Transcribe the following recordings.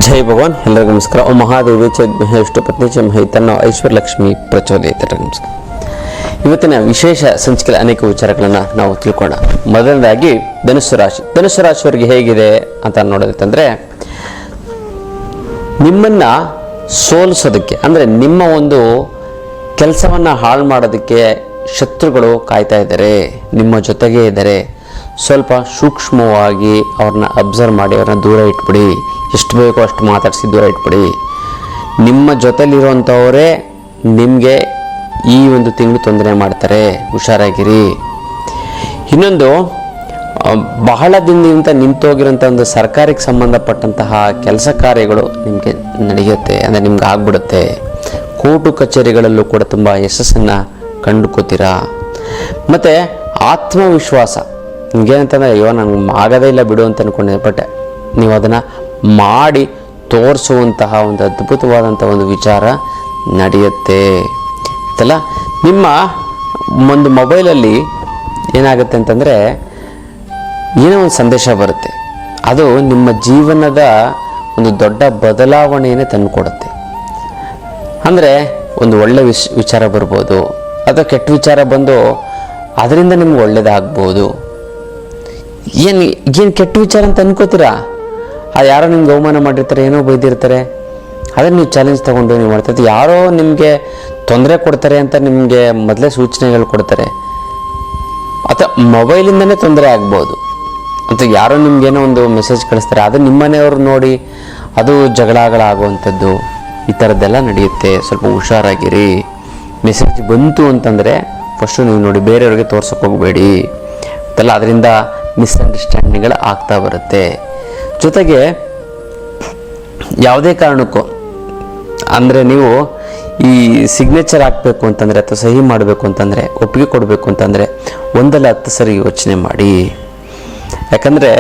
ಜೈ ಭಗವಾನ್. ಎಲ್ಲರಿಗೂ ನಮಸ್ಕಾರ. ಓ ಮಹಾದೇವಿ ಚ ಇಷ್ಟು ಪತ್ನಿ ಚ ತನ್ನ ಐಶ್ವರ್ಯಲಕ್ಷ್ಮಿ ಪ್ರಚೋದಯಿತ. ನಮಸ್ಕಾರ. ಇವತ್ತಿನ ವಿಶೇಷ ಸಂಚಿಕೆಯಲ್ಲಿ ಅನೇಕ ವಿಚಾರಗಳನ್ನು ನಾವು ತಿಳ್ಕೊಳ್ಳೋಣ. ಮೊದಲನೇದಾಗಿ ಧನುಸ್ಸು ರಾಶಿಯವರಿಗೆ ಹೇಗಿದೆ ಅಂತ ನೋಡೋದಂತಂದರೆ, ನಿಮ್ಮನ್ನು ಸೋಲಿಸೋದಕ್ಕೆ ಅಂದರೆ ನಿಮ್ಮ ಒಂದು ಕೆಲಸವನ್ನು ಹಾಳು ಮಾಡೋದಕ್ಕೆ ಶತ್ರುಗಳು ಕಾಯ್ತಾ ಇದ್ದಾರೆ, ನಿಮ್ಮ ಜೊತೆಗೇ ಇದ್ದಾರೆ. ಸ್ವಲ್ಪ ಸೂಕ್ಷ್ಮವಾಗಿ ಅವ್ರನ್ನ ಅಬ್ಸರ್ವ್ ಮಾಡಿ ಅವ್ರನ್ನ ದೂರ ಇಟ್ಬಿಡಿ. ಎಷ್ಟು ಬೇಕೋ ಅಷ್ಟು ಮಾತಾಡಿಸಿ ದೂರ ಇಟ್ಬಿಡಿ. ನಿಮ್ಮ ಜೊತೆಲಿರುವಂಥವರೇ ನಿಮಗೆ ಈ ಒಂದು ತಿಂಗಳು ತೊಂದರೆ ಮಾಡ್ತಾರೆ, ಹುಷಾರಾಗಿರಿ. ಇನ್ನೊಂದು, ಬಹಳ ದಿನದಿಂದ ನಿಂತೋಗಿರೋಂಥ ಒಂದು ಸರ್ಕಾರಕ್ಕೆ ಸಂಬಂಧಪಟ್ಟಂತಹ ಕೆಲಸ ಕಾರ್ಯಗಳು ನಿಮಗೆ ನಡೆಯುತ್ತೆ, ಅಂದರೆ ನಿಮ್ಗೆ ಆಗ್ಬಿಡುತ್ತೆ. ಕೋರ್ಟು ಕಚೇರಿಗಳಲ್ಲೂ ಕೂಡ ತುಂಬ ಯಶಸ್ಸನ್ನು ಕಂಡುಕೋತೀರಾ. ಮತ್ತು ಆತ್ಮವಿಶ್ವಾಸ, ನಿಮಗೇನಂತಂದರೆ ಅಯ್ಯೋ ನನಗೆ ಆಗೋದೇ ಇಲ್ಲ ಬಿಡು ಅಂತ ಅಂದ್ಕೊಂಡೆ, ಬಟ್ ನೀವು ಅದನ್ನು ಮಾಡಿ ತೋರಿಸುವಂತಹ ಒಂದು ಅದ್ಭುತವಾದಂಥ ಒಂದು ವಿಚಾರ ನಡೆಯುತ್ತೆ ಅಂತಲ್ಲ. ನಿಮ್ಮ ಒಂದು ಮೊಬೈಲಲ್ಲಿ ಏನಾಗುತ್ತೆ ಅಂತಂದರೆ, ಏನೋ ಒಂದು ಸಂದೇಶ ಬರುತ್ತೆ, ಅದು ನಿಮ್ಮ ಜೀವನದ ಒಂದು ದೊಡ್ಡ ಬದಲಾವಣೆಯನ್ನೇ ತಂದುಕೊಡುತ್ತೆ. ಅಂದರೆ ಒಂದು ಒಳ್ಳೆ ವಿಚಾರ ಬರ್ಬೋದು, ಅಥವಾ ಕೆಟ್ಟ ವಿಚಾರ ಬಂದು ಅದರಿಂದ ನಿಮ್ಗೆ ಒಳ್ಳೇದಾಗ್ಬೋದು. ಏನು ಕೆಟ್ಟ ವಿಚಾರ ಅಂತ ಅನ್ಕೋತೀರಾ, ಅದು ಯಾರೋ ನಿಮ್ಗೆ ಅವಮಾನ ಮಾಡಿರ್ತಾರೆ, ಏನೋ ಬೈದಿರ್ತಾರೆ, ಅದನ್ನು ನೀವು ಚಾಲೆಂಜ್ ತೊಗೊಂಡು ನೀವು ಮಾಡ್ತಾ ಯಾರೋ ನಿಮಗೆ ತೊಂದರೆ ಕೊಡ್ತಾರೆ ಅಂತ ನಿಮಗೆ ಮೊದಲೇ ಸೂಚನೆಗಳು ಕೊಡ್ತಾರೆ, ಅಥವಾ ಮೊಬೈಲಿಂದನೇ ತೊಂದರೆ ಆಗ್ಬೋದು, ಅಥವಾ ಯಾರೋ ನಿಮ್ಗೇನೋ ಒಂದು ಮೆಸೇಜ್ ಕಳಿಸ್ತಾರೆ, ಅದು ನಿಮ್ಮನೆಯವ್ರು ನೋಡಿ ಅದು ಜಗಳಗಳಾಗುವಂಥದ್ದು, ಈ ಥರದ್ದೆಲ್ಲ ನಡೆಯುತ್ತೆ. ಸ್ವಲ್ಪ ಹುಷಾರಾಗಿರಿ. ಮೆಸೇಜ್ ಬಂತು ಅಂತಂದರೆ ಫಸ್ಟು ನೀವು ನೋಡಿ, ಬೇರೆಯವ್ರಿಗೆ ತೋರ್ಸೋಕೆ ಹೋಗಬೇಡಿ ಅಂತಲ್ಲ. ಅದರಿಂದ ಮಿಸ್ಅಂಡರ್ಸ್ಟ್ಯಾಂಡಿಂಗ್ಗಳು ಆಗ್ತಾ ಬರುತ್ತೆ. ಜೊತೆಗೆ ಯಾವುದೇ ಕಾರಣಕ್ಕೂ ಅಂದರೆ ನೀವು ಈ ಸಿಗ್ನೇಚರ್ ಹಾಕಬೇಕು ಅಂತಂದರೆ ಅಥವಾ ಸಹಿ ಮಾಡಬೇಕು ಅಂತಂದರೆ, ಒಪ್ಪಿಗೆ ಕೊಡಬೇಕು ಅಂತಂದರೆ 1-10 ಸರಿ ಯೋಚನೆ ಮಾಡಿ. ಯಾಕಂದರೆ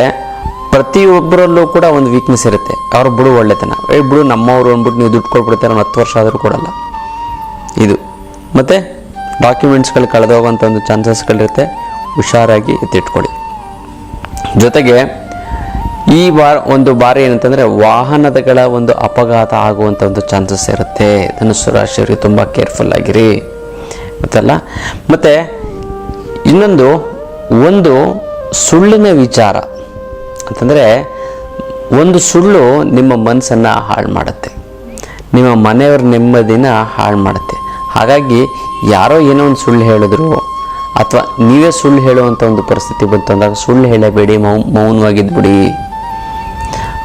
ಪ್ರತಿಯೊಬ್ಬರಲ್ಲೂ ಕೂಡ ಒಂದು ವೀಕ್ನೆಸ್ ಇರುತ್ತೆ. ಅವ್ರ ಬಿಡು ಒಳ್ಳೆತನ, ಬಿಡು ನಮ್ಮವರು ಅಂದ್ಬಿಟ್ಟು ನೀವು ದುಡ್ಡು ಕೊಟ್ಬಿಡ್ತಾರೆ, ನಾವು 10 ವರ್ಷ ಆದರೂ ಕೊಡಲ್ಲ ಇದು. ಮತ್ತು ಡಾಕ್ಯುಮೆಂಟ್ಸ್ಗಳು ಕಳೆದೋಗೋಂಥ ಒಂದು ಚಾನ್ಸಸ್ಗಳಿರುತ್ತೆ, ಹುಷಾರಾಗಿ ಎತ್ತಿಟ್ಕೊಳ್ಳಿ. ಜೊತೆಗೆ ಈ ಒಂದು ಬಾರಿ ಏನಂತಂದರೆ ವಾಹನಗಳ ಒಂದು ಅಪಘಾತ ಆಗುವಂಥ ಒಂದು ಚಾನ್ಸಸ್ ಇರುತ್ತೆ. ಧನುಸ್ಸು ರಾಶಿಯವರಿಗೆ ತುಂಬ ಕೇರ್ಫುಲ್ ಆಗಿರಿ ಮತ್ತಲ್ಲ. ಮತ್ತು ಇನ್ನೊಂದು, ಒಂದು ಸುಳ್ಳಿನ ವಿಚಾರ ಅಂತಂದರೆ, ಒಂದು ಸುಳ್ಳು ನಿಮ್ಮ ಮನಸ್ಸನ್ನು ಹಾಳು ಮಾಡುತ್ತೆ, ನಿಮ್ಮ ಮನೆಯವ್ರ ನೆಮ್ಮದಿನ ಹಾಳು ಮಾಡುತ್ತೆ. ಹಾಗಾಗಿ ಯಾರೋ ಏನೋ ಒಂದು ಸುಳ್ಳು ಹೇಳಿದ್ರು ಅಥವಾ ನೀವೇ ಸುಳ್ಳು ಹೇಳುವಂಥ ಒಂದು ಪರಿಸ್ಥಿತಿ ಬಂತು ಅಂದಾಗ ಸುಳ್ಳು ಹೇಳಬೇಡಿ, ಮೌನವಾಗಿದ್ಬಿಡಿ.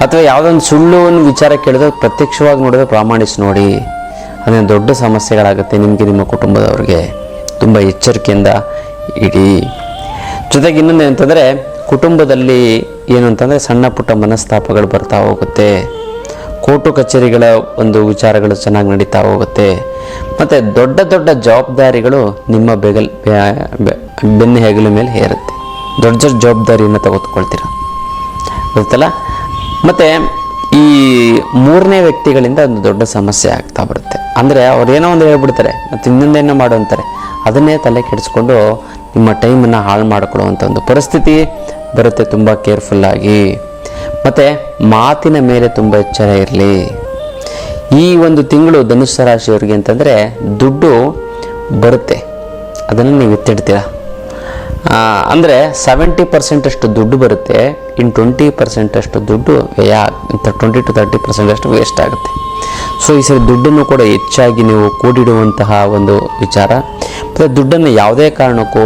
ಅಥವಾ ಯಾವುದೊಂದು ಸುಳ್ಳು ಒಂದು ವಿಚಾರ ಕೇಳಿದ್ರೆ ಪ್ರತ್ಯಕ್ಷವಾಗಿ ನೋಡಿದ್ರೆ ಪ್ರಾಮಾಣಿಸಿ ನೋಡಿ. ಅದನ್ನು ದೊಡ್ಡ ಸಮಸ್ಯೆಗಳಾಗುತ್ತೆ ನಿಮಗೆ, ನಿಮ್ಮ ಕುಟುಂಬದವ್ರಿಗೆ. ತುಂಬ ಎಚ್ಚರಿಕೆಯಿಂದ ಇಡಿ. ಜೊತೆಗೆ ಇನ್ನೊಂದು ಏನಂತಂದರೆ, ಕುಟುಂಬದಲ್ಲಿ ಏನು ಅಂತಂದರೆ ಸಣ್ಣ ಪುಟ್ಟ ಮನಸ್ತಾಪಗಳು ಬರ್ತಾ ಹೋಗುತ್ತೆ. ಕೋರ್ಟು ಕಚೇರಿಗಳ ಒಂದು ವಿಚಾರಗಳು ಚೆನ್ನಾಗಿ ನಡೀತಾ ಹೋಗುತ್ತೆ. ಮತ್ತು ದೊಡ್ಡ ದೊಡ್ಡ ಜವಾಬ್ದಾರಿಗಳು ನಿಮ್ಮ ಬೆನ್ನ ಹೆಗಲ ಮೇಲೆ ಹೇರುತ್ತೆ. ದೊಡ್ಡ ದೊಡ್ಡ ಜವಾಬ್ದಾರಿಯನ್ನು ತೆಗೆದುಕೊಳ್ತೀರ, ಗೊತ್ತಲ್ಲ. ಮತ್ತು ಈ 3ನೇ ವ್ಯಕ್ತಿಗಳಿಂದ ಒಂದು ದೊಡ್ಡ ಸಮಸ್ಯೆ ಆಗ್ತಾ ಬರುತ್ತೆ. ಅಂದರೆ ಅವ್ರೇನೋ ಒಂದು ಹೇಳ್ಬಿಡ್ತಾರೆ, ಮತ್ತು ಇನ್ನೊಂದೇನೋ ಮಾಡು ಅಂತಾರೆ, ಅದನ್ನೇ ತಲೆ ಕೆಡಿಸ್ಕೊಂಡು ನಿಮ್ಮ ಟೈಮನ್ನು ಹಾಳು ಮಾಡಿಕೊಳ್ಳುವಂಥ ಒಂದು ಪರಿಸ್ಥಿತಿ ಬರುತ್ತೆ. ತುಂಬ ಕೇರ್ಫುಲ್ಲಾಗಿ. ಮತ್ತು ಮಾತಿನ ಮೇಲೆ ತುಂಬ ಎಚ್ಚರ ಇರಲಿ. ಈ ಒಂದು ತಿಂಗಳು ಧನುಸ್ಸು ರಾಶಿಯವರಿಗೆ ಅಂತಂದರೆ ದುಡ್ಡು ಬರುತ್ತೆ, ಅದನ್ನು ನೀವು ಎತ್ತಿಡ್ತೀರ. ಅಂದರೆ 70% ಅಷ್ಟು ದುಡ್ಡು ಬರುತ್ತೆ, ಇನ್ನು 20% ಅಷ್ಟು ದುಡ್ಡು ವ್ಯಯ, 20 to 30% ಅಷ್ಟು ವೇಸ್ಟ್ ಆಗುತ್ತೆ. ಸೊ ಈ ಸರಿ ದುಡ್ಡನ್ನು ಕೂಡ ಹೆಚ್ಚಾಗಿ ನೀವು ಕೂಡಿಡುವಂತಹ ಒಂದು ವಿಚಾರ. ಮತ್ತು ದುಡ್ಡನ್ನು ಯಾವುದೇ ಕಾರಣಕ್ಕೂ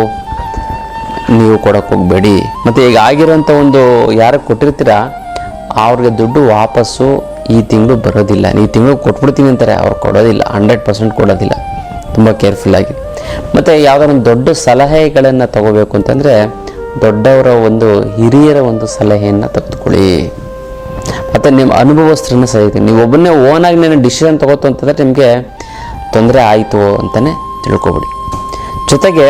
ನೀವು ಕೊಡೋಕೆ ಹೋಗಬೇಡಿ. ಮತ್ತು ಈಗ ಆಗಿರೋಂಥ ಒಂದು ಯಾರಿಗೆ ಕೊಟ್ಟಿರ್ತೀರ ಅವ್ರಿಗೆ ದುಡ್ಡು ವಾಪಸ್ಸು ಈ ತಿಂಗಳು ಬರೋದಿಲ್ಲ. ಈ ತಿಂಗಳು ಕೊಟ್ಬಿಡ್ತೀನಿ ಅಂತಾರೆ, ಅವ್ರು ಕೊಡೋದಿಲ್ಲ, 100% ಕೊಡೋದಿಲ್ಲ. ತುಂಬ ಕೇರ್ಫುಲ್ಲಾಗಿ. ಮತ್ತು ಯಾವುದೋ ಒಂದು ದೊಡ್ಡ ಸಲಹೆಗಳನ್ನು ತಗೋಬೇಕು ಅಂತಂದರೆ ದೊಡ್ಡವರ ಒಂದು ಹಿರಿಯರ ಒಂದು ಸಲಹೆಯನ್ನು ತೆಗೆದುಕೊಳ್ಳಿ. ಮತ್ತು ನಿಮ್ಮ ಅನುಭವಸ್ಥರನ್ನ ಸಹಿತ ನೀವು ಒಬ್ಬನೇ ಓನಾಗಿ ನಾನು ಡಿಸಿಷನ್ ತಗೋತು ಅಂತಂದರೆ ನಿಮಗೆ ತೊಂದರೆ ಆಯಿತು ಅಂತಲೇ ತಿಳ್ಕೊಬಿಡಿ. ಜೊತೆಗೆ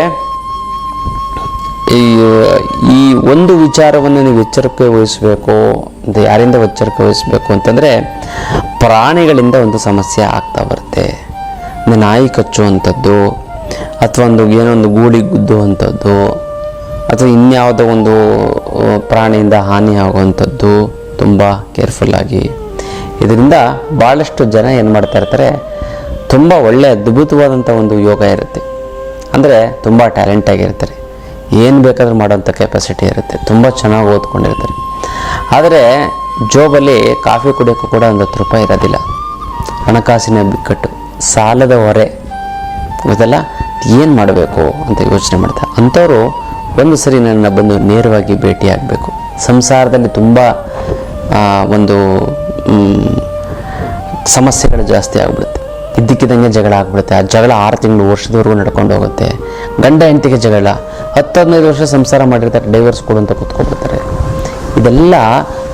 ಈ ಒಂದು ವಿಚಾರವನ್ನು ನೀವು ಎಚ್ಚರಿಕೆ ವಹಿಸಬೇಕು ಅಂತ, ಯಾರಿಂದ ಎಚ್ಚರಿಕೆ ವಹಿಸಬೇಕು ಅಂತಂದರೆ ಪ್ರಾಣಿಗಳಿಂದ ಒಂದು ಸಮಸ್ಯೆ ಆಗ್ತಾ ಬರುತ್ತೆ. ಅಂದರೆ ನಾಯಿ ಕಚ್ಚುವಂಥದ್ದು, ಅಥವಾ ಏನೋ ಒಂದು ಗೂಳಿ ಗುದ್ದುವಂಥದ್ದು, ಅಥವಾ ಇನ್ಯಾವುದೋ ಒಂದು ಪ್ರಾಣಿಯಿಂದ ಹಾನಿ ಆಗುವಂಥದ್ದು ತುಂಬ ಕೇರ್ಫುಲ್ಲಾಗಿ. ಇದರಿಂದ ಭಾಳಷ್ಟು ಜನ ಏನು ಮಾಡ್ತಾ ಇರ್ತಾರೆ, ತುಂಬ ಒಳ್ಳೆಯ ಅದ್ಭುತವಾದಂಥ ಒಂದು ಯೋಗ ಇರುತ್ತೆ. ಅಂದರೆ ತುಂಬ ಟ್ಯಾಲೆಂಟ್ ಆಗಿರ್ತಾರೆ, ಏನು ಬೇಕಾದರೂ ಮಾಡೋಂಥ ಕೆಪಾಸಿಟಿ ಇರುತ್ತೆ, ತುಂಬ ಚೆನ್ನಾಗಿ ಓದ್ಕೊಂಡಿರ್ತಾರೆ. ಆದರೆ ಜೋಬಲ್ಲಿ ಕಾಫಿ ಕುಡಿಯೋಕ್ಕೂ ಕೂಡ ಒಂದು 10 ರೂಪಾಯಿ ಇರೋದಿಲ್ಲ. ಹಣಕಾಸಿನ ಬಿಕ್ಕಟ್ಟು, ಸಾಲದ ಹೊರೆ, ಗೊತ್ತಲ್ಲ, ಏನು ಮಾಡಬೇಕು ಅಂತ ಯೋಚನೆ ಮಾಡ್ತಾರೆ. ಅಂಥವರು ಒಂದು ಸರಿ ನನ್ನ ಬಂದು ನೇರವಾಗಿ ಭೇಟಿ ಆಗಬೇಕು. ಸಂಸಾರದಲ್ಲಿ ತುಂಬ ಒಂದು ಸಮಸ್ಯೆಗಳು ಜಾಸ್ತಿ ಆಗಿಬಿಡುತ್ತೆ. ಇದ್ದಕ್ಕಿದ್ದಂಗೆ ಜಗಳ ಆಗ್ಬಿಡುತ್ತೆ. ಆ ಜಗಳ 6 ತಿಂಗಳು ವರ್ಷದವರೆಗೂ ನಡ್ಕೊಂಡು ಹೋಗುತ್ತೆ. ಗಂಡ ಹೆಂಡತಿಗೆ ಜಗಳ, 10-15 ವರ್ಷ ಸಂಸಾರ ಮಾಡಿರ್ತಾರೆ, ಡೈವರ್ಸ್ ಕೊಡು ಅಂತ ಕೂತ್ಕೊಳ್ಬಿಡ್ತಾರೆ. ಇದೆಲ್ಲ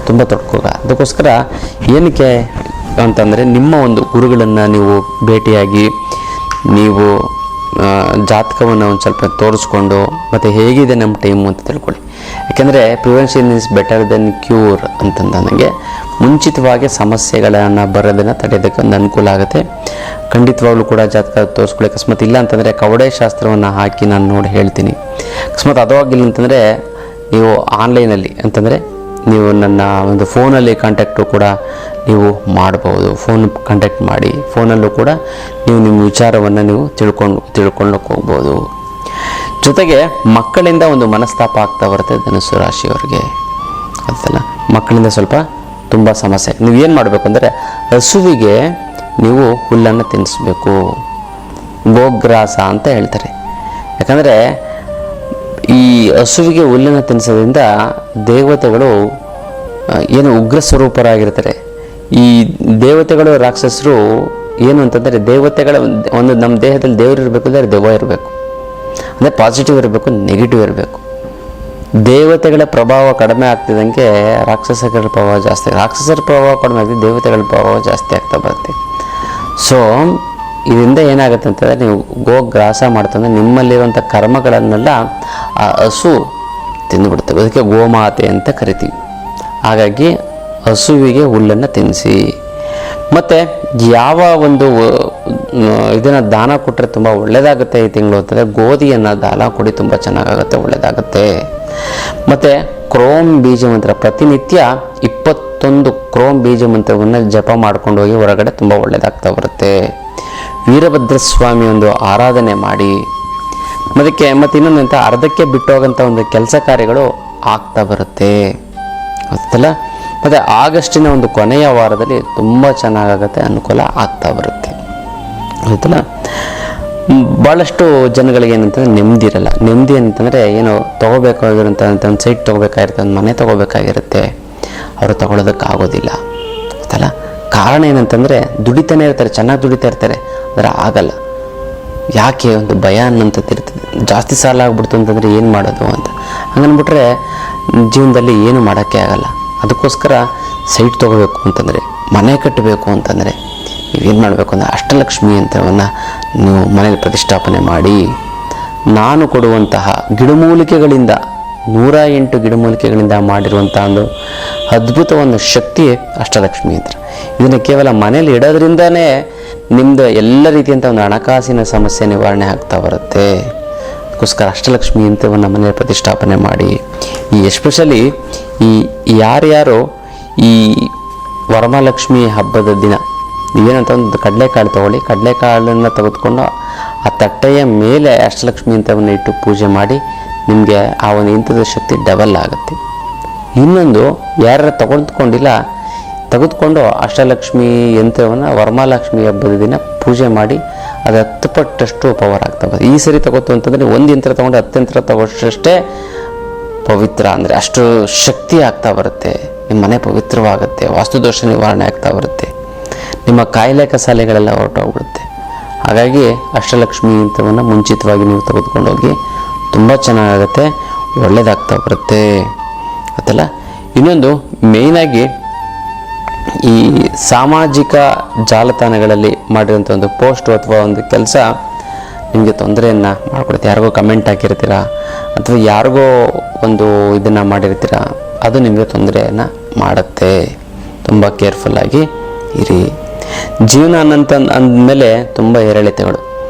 ತುಂಬ ತೊಡ್ಕೋಗ. ಅದಕ್ಕೋಸ್ಕರ ಏನಕ್ಕೆ ಅಂತಂದರೆ, ನಿಮ್ಮ ಒಂದು ಗುರುಗಳನ್ನು ನೀವು ಭೇಟಿಯಾಗಿ ನೀವು ಜಾತಕವನ್ನು ಒಂದು ಸ್ವಲ್ಪ ತೋರಿಸ್ಕೊಂಡು ಮತ್ತು ಹೇಗಿದೆ ನಮ್ಮ ಟೈಮು ಅಂತ ತಿಳ್ಕೊಳ್ಳಿ. ಯಾಕೆಂದರೆ prevention is better then cure ಅಂತಂದ ನನಗೆ ಮುಂಚಿತವಾಗಿ ಸಮಸ್ಯೆಗಳನ್ನು ಬರೋದನ್ನು ತಡೆಯೋದಕ್ಕೆ ಒಂದು ಅನುಕೂಲ ಆಗುತ್ತೆ. ಖಂಡಿತವಾಗ್ಲೂ ಕೂಡ ಜಾತಕ ತೋರಿಸ್ಕೊಳ್ಳಿ. ಅಕಸ್ಮಾತ್ ಇಲ್ಲ ಅಂತಂದರೆ ಕವಡೆ ಶಾಸ್ತ್ರವನ್ನು ಹಾಕಿ ನಾನು ನೋಡಿ ಹೇಳ್ತೀನಿ. ಅಕಸ್ಮಾತ್ ಅದು ಆಗಿಲ್ಲ ಅಂತಂದರೆ ನೀವು ಆನ್ಲೈನಲ್ಲಿ ಅಂತಂದರೆ ನೀವು ನನ್ನ ಒಂದು ಫೋನಲ್ಲಿ ಕಾಂಟ್ಯಾಕ್ಟು ಕೂಡ ನೀವು ಮಾಡ್ಬೋದು. ಫೋನ್ ಕಾಂಟ್ಯಾಕ್ಟ್ ಮಾಡಿ ಫೋನಲ್ಲೂ ಕೂಡ ನೀವು ನಿಮ್ಮ ವಿಚಾರವನ್ನು ನೀವು ತಿಳ್ಕೊಳ್ಳೋಕೆ ಹೋಗ್ಬೋದು. ಜೊತೆಗೆ ಮಕ್ಕಳಿಂದ ಒಂದು ಮನಸ್ತಾಪ ಆಗ್ತಾ ಬರುತ್ತೆ ಧನುಸ್ಸು ರಾಶಿಯವರಿಗೆ. ಅದಲ್ಲ, ಮಕ್ಕಳಿಂದ ಸ್ವಲ್ಪ ತುಂಬ ಸಮಸ್ಯೆ. ನೀವು ಏನು ಮಾಡಬೇಕು ಅಂದರೆ, ಹಸುವಿಗೆ ನೀವು ಹುಲ್ಲನ್ನು ತಿನ್ನಿಸ್ಬೇಕು. ಗೋಗ್ರಾಸ ಅಂತ ಹೇಳ್ತಾರೆ. ಯಾಕಂದರೆ ಈ ಹಸುವಿಗೆ ಹುಲ್ಲನ್ನು ತಿನ್ನಿಸೋದ್ರಿಂದ ದೇವತೆಗಳು ಏನು ಉಗ್ರ ಸ್ವರೂಪರಾಗಿರ್ತಾರೆ. ಈ ದೇವತೆಗಳು ರಾಕ್ಷಸರು ಏನು ಅಂತಂದರೆ, ದೇವತೆಗಳ ಒಂದು ನಮ್ಮ ದೇಹದಲ್ಲಿ ದೇವರು ಇರಬೇಕು ಅಂದರೆ ದೆವ್ವ ಇರಬೇಕು. ಅಂದರೆ ಪಾಸಿಟಿವ್ ಇರಬೇಕು, ನೆಗೆಟಿವ್ ಇರಬೇಕು. ದೇವತೆಗಳ ಪ್ರಭಾವ ಕಡಿಮೆ ಆಗ್ತಿದ್ದಂಗೆ ರಾಕ್ಷಸಗಳ ಪ್ರಭಾವ ಜಾಸ್ತಿ, ರಾಕ್ಷಸರ ಪ್ರಭಾವ ಕಡಿಮೆ ಆಗ್ತದೆ, ದೇವತೆಗಳ ಪ್ರಭಾವ ಜಾಸ್ತಿ ಆಗ್ತಾ ಬರುತ್ತೆ. ಸೊ ಇದರಿಂದ ಏನಾಗುತ್ತೆ ಅಂತಂದರೆ, ನೀವು ಗೋಗ್ರಾಸ ಮಾಡ್ತಂದ್ರೆ ನಿಮ್ಮಲ್ಲಿರುವಂಥ ಕರ್ಮಗಳನ್ನೆಲ್ಲ ಆ ಹಸು ತಿಂದುಬಿಡ್ತವೆ. ಅದಕ್ಕೆ ಗೋಮಾತೆ ಅಂತ ಕರಿತೀವಿ. ಹಾಗಾಗಿ ಹಸುವಿಗೆ ಹುಲ್ಲನ್ನು ತಿನ್ನಿಸಿ. ಮತ್ತು ಯಾವ ಒಂದು ಇದನ್ನು ದಾನ ಕೊಟ್ಟರೆ ತುಂಬ ಒಳ್ಳೆಯದಾಗುತ್ತೆ ಈ ತಿಂಗಳು ಅಂತಂದರೆ, ಗೋಧಿಯನ್ನು ದಾನ ಕೊಡಿ, ತುಂಬ ಚೆನ್ನಾಗಾಗುತ್ತೆ, ಒಳ್ಳೆಯದಾಗುತ್ತೆ. ಮತ್ತು ಕ್ರೋಮ್ ಬೀಜ ಮಂತ್ರ ಪ್ರತಿನಿತ್ಯ 21 ಕ್ರೋಮ್ ಬೀಜ ಮಂತ್ರವನ್ನು ಜಪ ಮಾಡ್ಕೊಂಡು ಹೋಗಿ ಹೊರಗಡೆ ತುಂಬ ಒಳ್ಳೆಯದಾಗ್ತಾ ಬರುತ್ತೆ. ವೀರಭದ್ರ ಸ್ವಾಮಿ ಒಂದು ಆರಾಧನೆ ಮಾಡಿ. ಮತ್ತು ಇನ್ನೊಂದು ಅಂತ ಅರ್ಧಕ್ಕೆ ಬಿಟ್ಟು ಹೋಗೋಂಥ ಒಂದು ಕೆಲಸ ಕಾರ್ಯಗಳು ಆಗ್ತಾ ಬರುತ್ತೆ, ಗೊತ್ತಲ್ಲ. ಮತ್ತು ಆಗಸ್ಟಿನ ಒಂದು ಕೊನೆಯ ವಾರದಲ್ಲಿ ತುಂಬ ಚೆನ್ನಾಗಾಗುತ್ತೆ, ಅನುಕೂಲ ಆಗ್ತಾ ಬರುತ್ತೆ, ಗೊತ್ತಲ್ಲ. ಭಾಳಷ್ಟು ಜನಗಳಿಗೆ ಏನಂತಂದರೆ ನೆಮ್ಮದಿ ಇರಲ್ಲ. ನೆಮ್ಮದಿ ಅಂತಂದರೆ ಏನು ತೊಗೋಬೇಕಾಗಿರೋಂಥ ಒಂದು ಸೈಟ್ ತೊಗೋಬೇಕಾಗಿರುತ್ತೆ, ಒಂದು ಮನೆ ತೊಗೋಬೇಕಾಗಿರುತ್ತೆ, ಅವರು ತೊಗೊಳೋದಕ್ಕಾಗೋದಿಲ್ಲ, ಗೊತ್ತಲ್ಲ. ಕಾರಣ ಏನಂತಂದರೆ ದುಡಿತಾನೆ ಇರ್ತಾರೆ, ಚೆನ್ನಾಗಿ ದುಡಿತಾ ಇರ್ತಾರೆ, ಆದರೆ ಆಗಲ್ಲ. ಯಾಕೆ? ಒಂದು ಭಯ ಅನ್ನೋಂಥದ್ದಿರ್ತದೆ. ಜಾಸ್ತಿ ಸಾಲ ಆಗ್ಬಿಡ್ತು ಅಂತಂದರೆ ಏನು ಮಾಡೋದು ಅಂತ ಹಂಗನ್ಬಿಟ್ರೆ ಜೀವನದಲ್ಲಿ ಏನು ಮಾಡೋಕ್ಕೆ ಆಗಲ್ಲ. ಅದಕ್ಕೋಸ್ಕರ ಸೈಟ್ ತೊಗೋಬೇಕು ಅಂತಂದರೆ, ಮನೆ ಕಟ್ಟಬೇಕು ಅಂತಂದರೆ ನೀವೇನು ಮಾಡಬೇಕು ಅಂದರೆ ಅಷ್ಟಲಕ್ಷ್ಮಿ ಯಂತ್ರವನ್ನು ನೀವು ಮನೇಲಿ ಪ್ರತಿಷ್ಠಾಪನೆ ಮಾಡಿ, ನಾನು ಕೊಡುವಂತಹ ಗಿಡಮೂಲಿಕೆಗಳಿಂದ 108 ಗಿಡಮೂಲಿಕೆಗಳಿಂದ ಮಾಡಿರುವಂಥ ಒಂದು ಅದ್ಭುತ ಒಂದು ಶಕ್ತಿ ಅಷ್ಟಲಕ್ಷ್ಮಿ ಯಂತ್ರ. ಇದನ್ನು ಕೇವಲ ಮನೇಲಿ ಇಡೋದ್ರಿಂದನೇ ನಿಮ್ಮದು ಎಲ್ಲ ರೀತಿಯಂಥ ಒಂದು ಹಣಕಾಸಿನ ಸಮಸ್ಯೆ ನಿವಾರಣೆ ಆಗ್ತಾ ಬರುತ್ತೆ. ಅದಕ್ಕೋಸ್ಕರ ಅಷ್ಟಲಕ್ಷ್ಮಿ ಯಂತ್ರವನ್ನು ಮನೆಯಲ್ಲಿ ಪ್ರತಿಷ್ಠಾಪನೆ ಮಾಡಿ. ಎಸ್ಪೆಷಲಿ ಯಾರ್ಯಾರು ಈ ವರಮಹಾಲಕ್ಷ್ಮಿ ಹಬ್ಬದ ದಿನ ನೀವೇನಂತ ಒಂದು ಕಡಲೆಕಾಳು ತೊಗೊಳ್ಳಿ, ಕಡಲೆಕಾಳನ್ನು ತೆಗೆದುಕೊಂಡು ಆ ತಟ್ಟೆಯ ಮೇಲೆ ಅಷ್ಟಲಕ್ಷ್ಮಿ ಯಂತ್ರವನ್ನು ಇಟ್ಟು ಪೂಜೆ ಮಾಡಿ, ನಿಮಗೆ ಆ ಒಂದು ಯಂತ್ರದ ಶಕ್ತಿ ಡಬಲ್ ಆಗುತ್ತೆ. ಇನ್ನೊಂದು, ಯಾರು ತೆಗೆದುಕೊಂಡು ಅಷ್ಟಲಕ್ಷ್ಮಿ ಯಂತ್ರವನ್ನು ವರಮಹಾಲಕ್ಷ್ಮಿ ಹಬ್ಬದ ದಿನ ಪೂಜೆ ಮಾಡಿ, ಅದು 10 ಪಟ್ಟಷ್ಟು ಪವರ್ ಆಗ್ತವೆ. ಈ ಸರಿ ತಗೋತು ಅಂತಂದರೆ ಒಂದು ಯಂತ್ರ ತೊಗೊಂಡು 10 ಯಂತ್ರ ತಗೋಷ್ಟೇ ಪವಿತ್ರ, ಅಂದರೆ ಅಷ್ಟು ಶಕ್ತಿ ಆಗ್ತಾ ಬರುತ್ತೆ. ನಿಮ್ಮ ಮನೆ ಪವಿತ್ರವಾಗುತ್ತೆ, ವಾಸ್ತುದೋಷ ನಿವಾರಣೆ ಆಗ್ತಾ ಬರುತ್ತೆ, ನಿಮ್ಮ ಕಾಯಿಲೆ ಕಸಾಲೆಗಳೆಲ್ಲ ಹೊರಟೋಗ್ಬಿಡುತ್ತೆ. ಹಾಗಾಗಿ ಅಷ್ಟಲಕ್ಷ್ಮಿ ಯಂತ್ರವನ್ನು ಮುಂಚಿತವಾಗಿ ನೀವು ತೆಗೆದುಕೊಂಡೋಗಿ, ತುಂಬ ಚೆನ್ನಾಗುತ್ತೆ, ಒಳ್ಳೆಯದಾಗ್ತಾ ಬರುತ್ತೆ, ಗೊತ್ತಲ್ಲ. ಇನ್ನೊಂದು ಮೇಯ್ನಾಗಿ ಈ ಸಾಮಾಜಿಕ ಜಾಲತಾಣಗಳಲ್ಲಿ ಮಾಡಿರೋಂಥ ಒಂದು ಪೋಸ್ಟ್ ಅಥವಾ ಒಂದು ಕೆಲಸ ನಿಮಗೆ ತೊಂದರೆಯನ್ನು ಮಾಡಿಕೊಡುತ್ತೆ. ಯಾರಿಗೋ ಕಮೆಂಟ್ ಹಾಕಿರ್ತೀರ ಅಥವಾ ಯಾರಿಗೋ ಒಂದು ಇದನ್ನು ಮಾಡಿರ್ತೀರ, ಅದು ನಿಮಗೆ ತೊಂದರೆಯನ್ನು ಮಾಡುತ್ತೆ. ತುಂಬ ಕೇರ್ಫುಲ್ಲಾಗಿ ಇರಿ. ಜೀವನ ಅಂದಮೇಲೆ ತುಂಬ ಏರಿಳಿತಗಳು,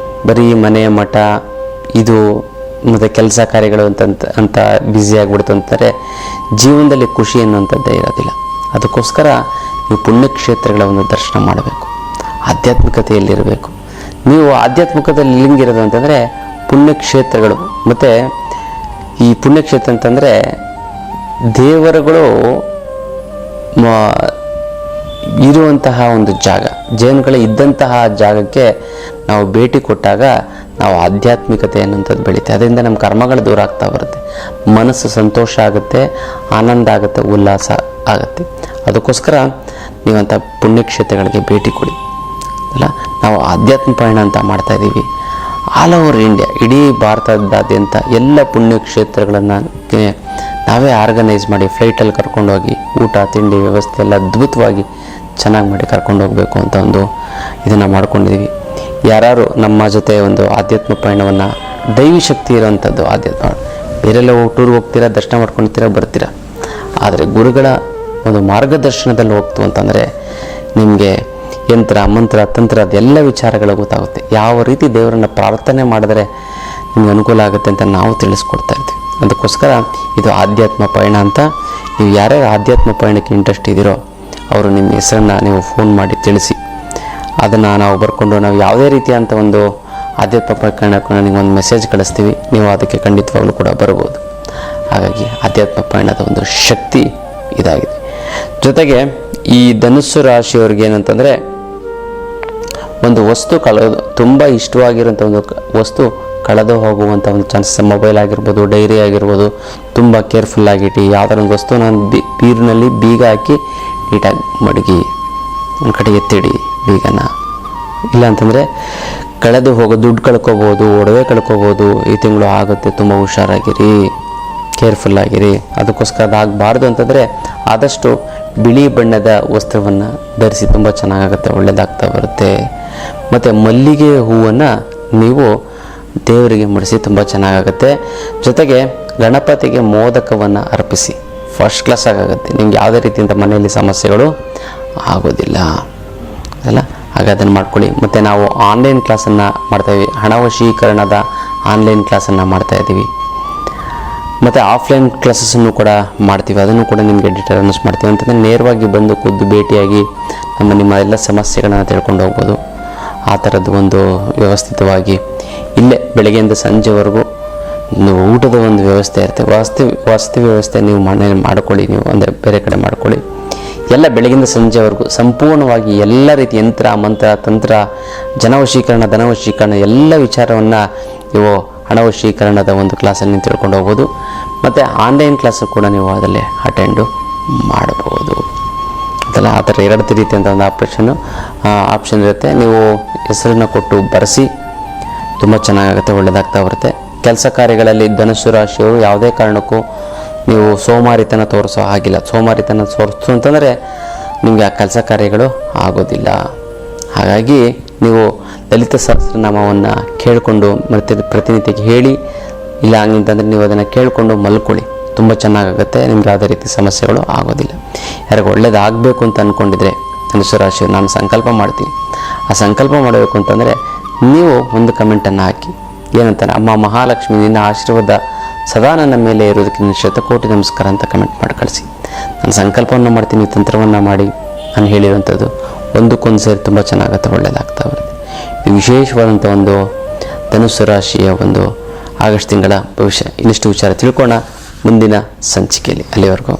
ಬರೀ ಮನೆ ಮಠ ಇದು ಮತ್ತು ಕೆಲಸ ಕಾರ್ಯಗಳು ಅಂತ ಬ್ಯುಸಿ ಆಗಿಬಿಡ್ತು ಅಂತಾರೆ. ಜೀವನದಲ್ಲಿ ಖುಷಿ ಅನ್ನುವಂಥದ್ದೇ ಇರೋದಿಲ್ಲ. ಅದಕ್ಕೋಸ್ಕರ ನೀವು ಪುಣ್ಯಕ್ಷೇತ್ರಗಳ ಒಂದು ದರ್ಶನ ಮಾಡಬೇಕು, ಆಧ್ಯಾತ್ಮಿಕತೆಯಲ್ಲಿರಬೇಕು. ನೀವು ಆಧ್ಯಾತ್ಮಿಕತೆಯಲ್ಲಿ ಲಿಂಗಿರೋದು ಅಂತಂದರೆ ಪುಣ್ಯಕ್ಷೇತ್ರಗಳು. ಮತ್ತು ಈ ಪುಣ್ಯಕ್ಷೇತ್ರ ಅಂತಂದರೆ ದೇವರುಗಳು ಇರುವಂತಹ ಒಂದು ಜಾಗ, ಜೇನುಗಳು ಇದ್ದಂತಹ ಜಾಗಕ್ಕೆ ನಾವು ಭೇಟಿ ಕೊಟ್ಟಾಗ ನಾವು ಆಧ್ಯಾತ್ಮಿಕತೆ ಅನ್ನೋಂಥದ್ದು ಬೆಳೀತೆ. ಅದರಿಂದ ನಮ್ಮ ಕರ್ಮಗಳು ದೂರ ಆಗ್ತಾ ಬರುತ್ತೆ, ಮನಸ್ಸು ಸಂತೋಷ ಆಗುತ್ತೆ, ಆನಂದ ಆಗುತ್ತೆ, ಉಲ್ಲಾಸ ಆಗುತ್ತೆ. ಅದಕ್ಕೋಸ್ಕರ ನೀವಂಥ ಪುಣ್ಯಕ್ಷೇತ್ರಗಳಿಗೆ ಭೇಟಿ ಕೊಡಿ ಅಲ್ಲ. ನಾವು ಆಧ್ಯಾತ್ಮ ಪಯಣ ಅಂತ ಮಾಡ್ತಾಯಿದ್ದೀವಿ. ಆಲ್ ಓವರ್ ಇಂಡಿಯಾ, ಇಡೀ ಭಾರತದಾದ್ಯಂತ ಎಲ್ಲ ಪುಣ್ಯಕ್ಷೇತ್ರಗಳನ್ನು ನಾವೇ ಆರ್ಗನೈಸ್ ಮಾಡಿ ಫ್ಲೈಟಲ್ಲಿ ಕರ್ಕೊಂಡೋಗಿ ಊಟ ತಿಂಡಿ ವ್ಯವಸ್ಥೆ ಎಲ್ಲ ಅದ್ಭುತವಾಗಿ ಚೆನ್ನಾಗಿ ಮಾಡಿ ಕರ್ಕೊಂಡು ಹೋಗಬೇಕು ಅಂತ ಒಂದು ಇದನ್ನು ಮಾಡ್ಕೊಂಡಿದ್ದೀವಿ. ಯಾರು ನಮ್ಮ ಜೊತೆ ಒಂದು ಆಧ್ಯಾತ್ಮ ಪಯಣವನ್ನು, ದೈವಿ ಶಕ್ತಿ ಇರೋವಂಥದ್ದು ಆಧ್ಯಾತ್ಮ, ಬೇರೆಲ್ಲ ಟೂರ್ಗೆ ಹೋಗ್ತೀರಾ, ದರ್ಶನ ಮಾಡ್ಕೊಳ್ತೀರಾ, ಬರ್ತೀರಾ. ಆದರೆ ಗುರುಗಳ ಒಂದು ಮಾರ್ಗದರ್ಶನದಲ್ಲಿ ಹೋಗ್ತು ಅಂತಂದರೆ ನಿಮಗೆ ಯಂತ್ರ ಮಂತ್ರ ತಂತ್ರ ಅದೆಲ್ಲ ವಿಚಾರಗಳು ಗೊತ್ತಾಗುತ್ತೆ. ಯಾವ ರೀತಿ ದೇವರನ್ನು ಪ್ರಾರ್ಥನೆ ಮಾಡಿದ್ರೆ ನಿಮ್ಗೆ ಅನುಕೂಲ ಆಗುತ್ತೆ ಅಂತ ನಾವು ತಿಳಿಸ್ಕೊಡ್ತಾ ಇರ್ತೀವಿ. ಅದಕ್ಕೋಸ್ಕರ ಇದು ಆಧ್ಯಾತ್ಮ ಪಯಣ ಅಂತ. ನೀವು ಯಾರ್ಯಾರು ಆಧ್ಯಾತ್ಮ ಪಯಣಕ್ಕೆ ಇಂಟ್ರೆಸ್ಟ್ ಇದ್ದೀರೋ ಅವರು ನಿಮ್ಮ ಹೆಸರನ್ನು ನೀವು ಫೋನ್ ಮಾಡಿ ತಿಳಿಸಿ. ಅದನ್ನು ನಾವು ಬರ್ಕೊಂಡು ನಾವು ಯಾವುದೇ ರೀತಿಯಂಥ ಒಂದು ಆಧ್ಯಾತ್ಮ ಪಯಣಕ್ಕೆ ನಿಮಗೊಂದು ಮೆಸೇಜ್ ಕಳಿಸ್ತೀವಿ, ನೀವು ಅದಕ್ಕೆ ಖಂಡಿತವಾಗ್ಲೂ ಕೂಡ ಬರ್ಬೋದು. ಹಾಗಾಗಿ ಆಧ್ಯಾತ್ಮ ಪಯಣದ ಒಂದು ಶಕ್ತಿ ಇದಾಗಿದೆ. ಜೊತೆಗೆ ಈ ಧನುಸ್ಸು ರಾಶಿಯವ್ರಿಗೆ ಏನಂತಂದರೆ, ಒಂದು ವಸ್ತು ತುಂಬ ಇಷ್ಟವಾಗಿರೋಂಥ ಒಂದು ವಸ್ತು ಕಳೆದು ಹೋಗುವಂಥ ಒಂದು ಚಾನ್ಸಸ್. ಮೊಬೈಲ್ ಆಗಿರ್ಬೋದು, ಡೈರಿ ಆಗಿರ್ಬೋದು, ತುಂಬ ಕೇರ್ಫುಲ್ಲಾಗಿಟ್ಟು ಯಾವ್ದಾರ ಒಂದು ವಸ್ತು ನಾನು ಬೀರಿನಲ್ಲಿ ಬೀಗ ಹಾಕಿ ನೀಟಾಗಿ ಮಡಗಿ ಒಂದು ಕಡೆ ಎತ್ತಿಡಿ ಬೀಗನ. ಇಲ್ಲ ಅಂತಂದರೆ ಕಳೆದು ಹೋಗೋ, ದುಡ್ಡು ಕಳ್ಕೊಬೋದು, ಒಡವೆ ಕಳ್ಕೊಬೋದು. ಈ ತಿಂಗಳು ಆಗುತ್ತೆ, ತುಂಬ ಹುಷಾರಾಗಿರಿ, ಕೇರ್ಫುಲ್ಲಾಗಿರಿ. ಅದಕ್ಕೋಸ್ಕರ ಅದಾಗಬಾರ್ದು ಅಂತಂದರೆ ಆದಷ್ಟು ಬಿಳಿ ಬಣ್ಣದ ವಸ್ತ್ರವನ್ನು ಧರಿಸಿ, ತುಂಬ ಚೆನ್ನಾಗಾಗುತ್ತೆ, ಒಳ್ಳೆಯದಾಗ್ತಾ ಬರುತ್ತೆ. ಮತ್ತು ಮಲ್ಲಿಗೆ ಹೂವನ್ನು ನೀವು ದೇವರಿಗೆ ಮುಡಿಸಿ, ತುಂಬ ಚೆನ್ನಾಗಾಗುತ್ತೆ. ಜೊತೆಗೆ ಗಣಪತಿಗೆ ಮೋದಕವನ್ನು ಅರ್ಪಿಸಿ, ಫಸ್ಟ್ ಕ್ಲಾಸ್ ಆಗುತ್ತೆ. ನಿಮ್ಗೆ ಯಾವುದೇ ರೀತಿಯಿಂದ ಮನೆಯಲ್ಲಿ ಸಮಸ್ಯೆಗಳು ಆಗೋದಿಲ್ಲ ಅಲ್ಲ. ಹಾಗೆ ಅದನ್ನು ಮಾಡ್ಕೊಳ್ಳಿ. ಮತ್ತು ನಾವು ಆನ್ಲೈನ್ ಕ್ಲಾಸನ್ನು ಮಾಡ್ತಾಯಿದ್ದೀವಿ, ಹಣವಶೀಕರಣದ ಆನ್ಲೈನ್ ಕ್ಲಾಸನ್ನು ಮಾಡ್ತಾಯಿದ್ದೀವಿ. ಮತ್ತು ಆಫ್ಲೈನ್ ಕ್ಲಾಸಸ್ಸನ್ನು ಕೂಡ ಮಾಡ್ತೀವಿ, ಅದನ್ನು ಕೂಡ ನಿಮಗೆ ಡೀಟೇಲ್ ಅನೌನ್ಸ್ ಮಾಡ್ತೀವಿ. ಅಂತಂದರೆ ನೇರವಾಗಿ ಬಂದು ಖುದ್ದು ಭೇಟಿಯಾಗಿ ನಿಮ್ಮ ಎಲ್ಲ ಸಮಸ್ಯೆಗಳನ್ನು ತಿಳ್ಕೊಂಡು ಹೋಗ್ಬೋದು. ಆ ಥರದ್ದು ಒಂದು ವ್ಯವಸ್ಥಿತವಾಗಿ ಇಲ್ಲೇ ಬೆಳಗ್ಗೆಯಿಂದ ಸಂಜೆವರೆಗೂ ಊಟದ ಒಂದು ವ್ಯವಸ್ಥೆ ಇರುತ್ತೆ. ವಸತಿ ವ್ಯವಸ್ಥೆ ನೀವು ಮನೇಲಿ ಮಾಡ್ಕೊಳ್ಳಿ, ನೀವು ಅಂದರೆ ಬೇರೆ ಕಡೆ ಮಾಡ್ಕೊಳ್ಳಿ. ಎಲ್ಲ ಬೆಳಗ್ಗಿಂದ ಸಂಜೆವರೆಗೂ ಸಂಪೂರ್ಣವಾಗಿ ಎಲ್ಲ ರೀತಿ ಯಂತ್ರ ಮಂತ್ರ ತಂತ್ರ, ಜನವಶೀಕರಣ ಧನವಶೀಕರಣ ಎಲ್ಲ ವಿಚಾರವನ್ನು ನೀವು ಹಣವಶೀಕರಣದ ಒಂದು ಕ್ಲಾಸಲ್ಲಿ ನೀವು ತಿಳ್ಕೊಂಡು ಹೋಗ್ಬೋದು. ಮತ್ತು ಆನ್ಲೈನ್ ಕ್ಲಾಸು ಕೂಡ ನೀವು ಅದರಲ್ಲಿ ಅಟೆಂಡು ಮಾಡಬಹುದು ಅದಲ್ಲ. ಆ ಥರ ಎರಡು ರೀತಿ ಅಂತ ಒಂದು ಆಪ್ಷನ್ ಇರುತ್ತೆ. ನೀವು ಹೆಸರನ್ನು ಕೊಟ್ಟು ಬರೆಸಿ, ತುಂಬ ಚೆನ್ನಾಗಾಗುತ್ತೆ, ಒಳ್ಳೆಯದಾಗ್ತಾ ಬರುತ್ತೆ. ಕೆಲಸ ಕಾರ್ಯಗಳಲ್ಲಿ ಧನುಸ್ಸು ರಾಶಿಯವರು ಯಾವುದೇ ಕಾರಣಕ್ಕೂ ನೀವು ಸೋಮಾರಿತನ ತೋರಿಸೋ ಆಗಿಲ್ಲ. ಸೋಮಾರಿತನ ತೋರಿಸು ಅಂತಂದರೆ ನಿಮಗೆ ಆ ಕೆಲಸ ಕಾರ್ಯಗಳು ಆಗೋದಿಲ್ಲ. ಹಾಗಾಗಿ ನೀವು ಲಲಿತ ಸಹಸ್ರನಾಮವನ್ನು ಕೇಳಿಕೊಂಡು ಮತ್ತು ಪ್ರತಿನಿತ್ಯಕ್ಕೆ ಹೇಳಿ, ಇಲ್ಲ ಹಂಗಂತಂದರೆ ನೀವು ಅದನ್ನು ಕೇಳಿಕೊಂಡು ಮಲ್ಕೊಳ್ಳಿ, ತುಂಬ ಚೆನ್ನಾಗಾಗುತ್ತೆ. ನಿಮ್ಗೆ ಯಾವುದೇ ರೀತಿ ಸಮಸ್ಯೆಗಳು ಆಗೋದಿಲ್ಲ. ಯಾರಿಗೂ ಒಳ್ಳೇದಾಗಬೇಕು ಅಂತ ಅಂದ್ಕೊಂಡಿದ್ರೆ ಧನುಸ್ಸು ರಾಶಿ ನಾನು ಸಂಕಲ್ಪ ಮಾಡ್ತೀನಿ, ಆ ಸಂಕಲ್ಪ ಮಾಡಬೇಕು ಅಂತಂದರೆ ನೀವು ಒಂದು ಕಮೆಂಟನ್ನು ಹಾಕಿ, ಏನಂತಾನೆ, ಅಮ್ಮ ಮಹಾಲಕ್ಷ್ಮಿ ನಿನ್ನ ಆಶೀರ್ವಾದ ಸದಾ ನನ್ನ ಮೇಲೆ ಇರೋದಕ್ಕೆ ನಿನ್ನ ಶತಕೋಟಿ ನಮಸ್ಕಾರ ಅಂತ ಕಮೆಂಟ್ ಮಾಡಿ ಕಳಿಸಿ. ನಾನು ಸಂಕಲ್ಪವನ್ನು ಮಾಡ್ತೀನಿ, ತಂತ್ರವನ್ನು ಮಾಡಿ ನಾನು ಹೇಳಿರುವಂಥದ್ದು ಒಂದಕ್ಕೊಂದು ಸೇರಿ ತುಂಬ ಚೆನ್ನಾಗುತ್ತೆ, ಒಳ್ಳೆಯದಾಗ್ತಾ ಬರುತ್ತೆ. ಇದು ವಿಶೇಷವಾದಂಥ ಒಂದು ಧನುಸ್ಸು ರಾಶಿಯ ಒಂದು ಆಗಸ್ಟ್ ತಿಂಗಳ ಭವಿಷ್ಯ. ಇನ್ನಿಷ್ಟು ವಿಚಾರ ತಿಳ್ಕೊಳ್ಳೋಣ ಮುಂದಿನ ಸಂಚಿಕೆಯಲ್ಲಿ. ಅಲ್ಲಿವರೆಗೂ